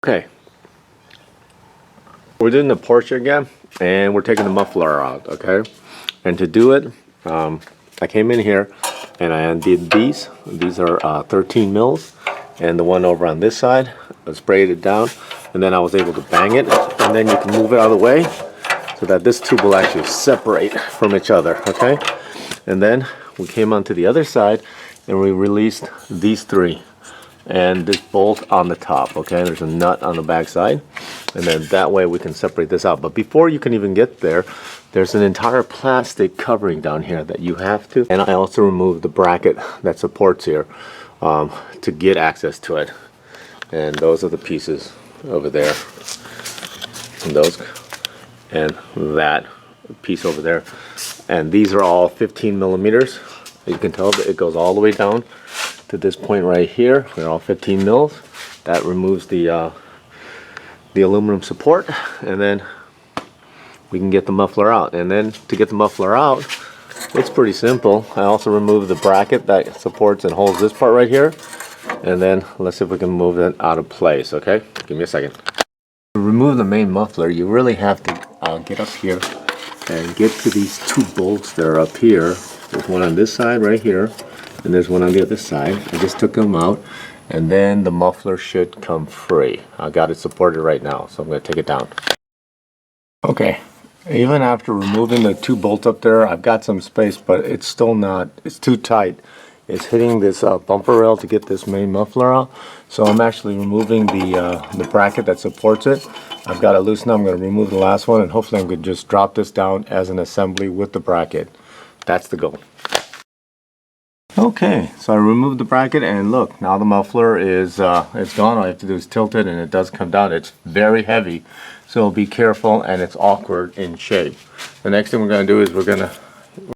Okay, we're doing the Porsche again, and we're taking the muffler out, okay? And to do it, I came in here and I undid these. These are 13 mils, and the one over on this side, I sprayed it down, and then I was able to bang it, and then you can move it out of the way so that this tube will actually separate from each other, okay? And then we came onto the other side and we released these three and this bolt on the top, okay? There's a nut on the back side, and then that way we can separate this out. But before you can even get there, there's an entire plastic covering down here that you have to, and I also removed the bracket that supports here to get access to it. And those are the pieces over there, and those, and that piece over there, and these are all 15 millimeters. You can tell that it goes all the way down to this point right here. They're all 15 mils. That removes the aluminum support, and then we can get the muffler out. And then to get the muffler out, it's pretty simple. I also removed the bracket that supports and holds this part right here, and then let's see if we can move it out of place. Okay, give me a second. To remove the main muffler, you really have to get up here and get to these two bolts that are up here. There's one on this side right here, and there's one on the other side. I just took them out, and then the muffler should come free. I got it supported right now, so I'm going to take it down. Okay, even after removing the two bolts up there, I've got some space, but it's still not, it's too tight. It's hitting this bumper rail to get this main muffler out, so I'm actually removing the bracket that supports it. I've got it loose now. I'm going to remove the last one, and hopefully I'm going to just drop this down as an assembly with the bracket. That's the goal. Okay, so I removed the bracket, and look, now the muffler is it's gone. All I have to do is tilt it, and it does come down. It's very heavy, so be careful, and it's awkward in shape. The next thing we're going to do is we're going to